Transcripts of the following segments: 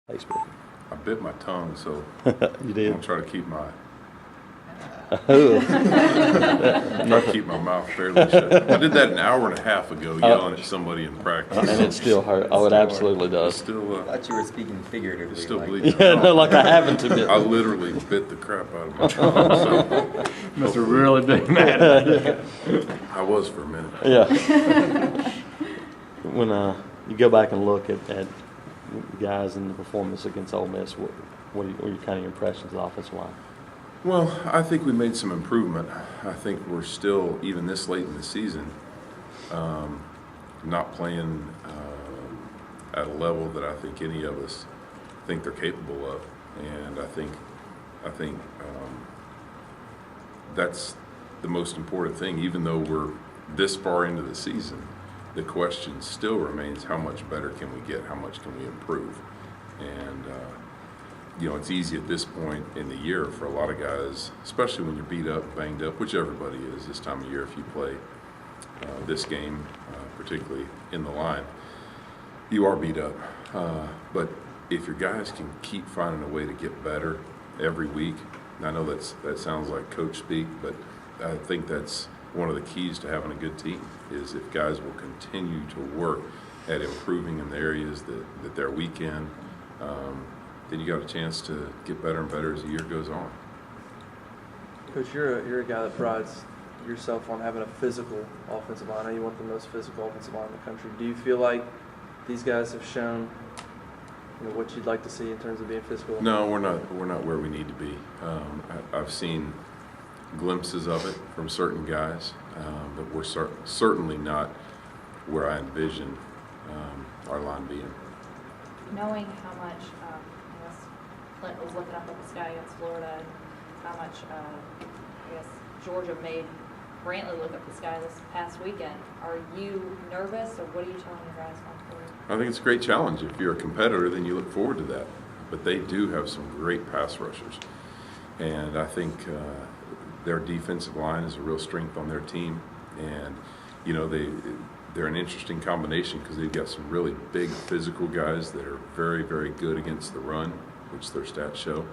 Facebook. I bit my tongue, so You did? I'm trying to keep my Oh. try to keep my mouth fairly shut. I did that an hour and a half ago, yelling at somebody in practice. And it still hurt. Oh, it absolutely It's does. still, I thought you were speaking figuratively. it's still like- bleeding. Yeah, no, like I haven't to I literally bit the crap out of my tongue, so Must have really been mad at you. I was for a minute. Yeah. When you go back and look at guys in the performance against Ole Miss, what are your kind of impressions of the offensive line? Well, I think we made some improvement. I think we're still, even this late in the season, not playing at a level that I think any of us think they're capable of, and I think that's the most important thing. Even though we're this far into the season, the question still remains: how much better can we get? How much can we improve? And it's easy at this point in the year for a lot of guys, especially when you're beat up, banged up, which everybody is this time of year if you play this game, particularly in the line. You are beat up. But if your guys can keep finding a way to get better every week, and I know that sounds like coach speak, but I think that's one of the keys to having a good team is if guys will continue to work at improving in the areas that they're weak in, then you got a chance to get better and better as the year goes on. Coach, you're a guy that prides yourself on having a physical offensive line. I know you want the most physical offensive line in the country. Do you feel like these guys have shown what you'd like to see in terms of being physical? No, we're not where we need to be. I've seen glimpses of it from certain guys, but we're certainly not where I envision our line being. Knowing how much Clint was looking up at the sky against Florida, and how much Georgia made Brantley look up the sky this past weekend, are you nervous, or what are you telling your guys going forward? I think it's a great challenge. If you're a competitor, then you look forward to that. But they do have some great pass rushers, and I think their defensive line is a real strength on their team. And they're an interesting combination because they've got some really big physical guys that are very, very good against the run, which their stats show.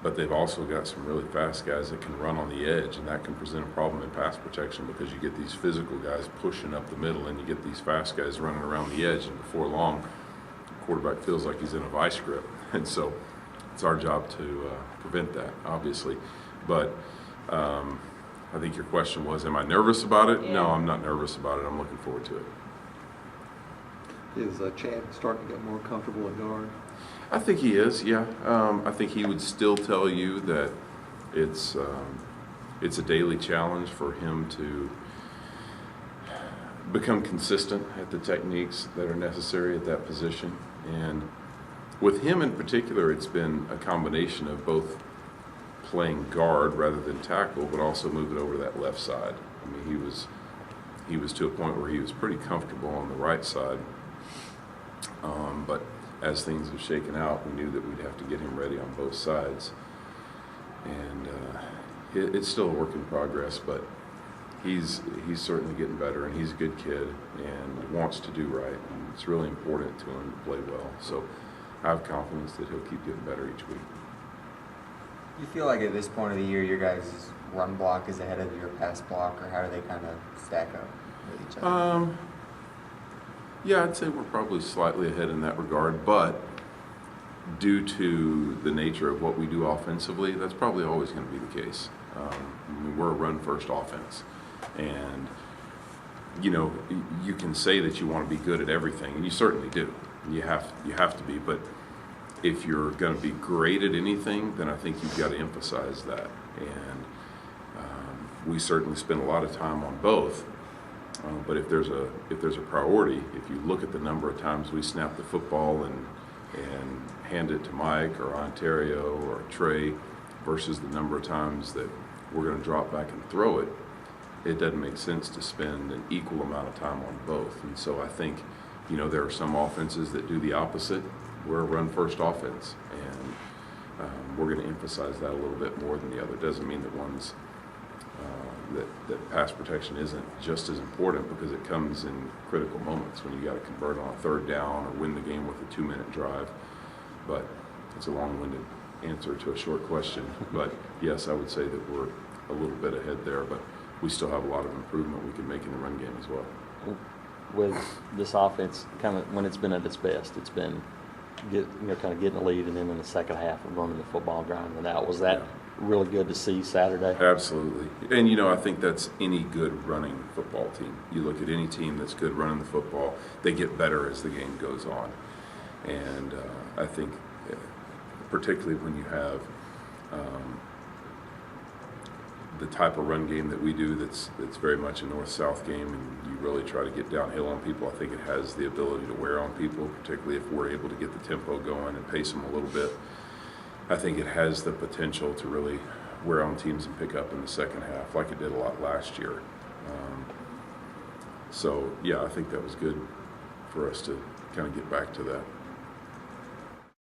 But they've also got some really fast guys that can run on the edge, and that can present a problem in pass protection because you get these physical guys pushing up the middle and you get these fast guys running around the edge, and before long, the quarterback feels like he's in a vice grip. And so it's our job to prevent that, obviously. But I think your question was, am I nervous about it? Yeah. No, I'm not nervous about it. I'm looking forward to it. Is Chad starting to get more comfortable at guard? I think he is, yeah. I think he would still tell you that it's a daily challenge for him to become consistent at the techniques that are necessary at that position. And with him in particular, it's been a combination of both playing guard rather than tackle, but also moving over to that left side. I mean, he was to a point where he was pretty comfortable on the right side. But as things have shaken out, we knew that we'd have to get him ready on both sides. And it's still a work in progress, but he's certainly getting better, and he's a good kid and wants to do right. And it's really important to him to play well. So I have confidence that he'll keep getting better each week. You feel like at this point of the year, your guys' run block is ahead of your pass block, or how do they kind of stack up with each other? Yeah, I'd say we're probably slightly ahead in that regard, but due to the nature of what we do offensively, that's probably always going to be the case. We're a run-first offense, and you can say that you want to be good at everything, and you certainly do. You have to be, but if you're going to be great at anything, then I think you've got to emphasize that. And we certainly spend a lot of time on both. But if there's a priority, if you look at the number of times we snap the football and hand it to Mike or Ontario or Trey versus the number of times that we're going to drop back and throw it, it doesn't make sense to spend an equal amount of time on both. And so I think, there are some offenses that do the opposite. We're a run-first offense, and we're going to emphasize that a little bit more than the other. Doesn't mean that one's that pass protection isn't just as important, because it comes in critical moments when you got to convert on a third down or win the game with a 2-minute drive. But it's a long-winded answer to a short question. But yes, I would say that we're a little bit ahead there, but we still have a lot of improvement we can make in the run game as well. With this offense, kind of when it's been at its best, it's been kind of getting the lead, and then in the second half of running the football, grinding it out. Was that really good to see Saturday? Absolutely. And, I think that's any good running football team. You look at any team that's good running the football, they get better as the game goes on. And I think particularly when you have the type of run game that we do that's very much a north-south game, and you really try to get downhill on people, I think it has the ability to wear on people, particularly if we're able to get the tempo going and pace them a little bit. I think it has the potential to really wear on teams and pick up in the second half, like it did a lot last year. So, yeah, I think that was good for us to kind of get back to that.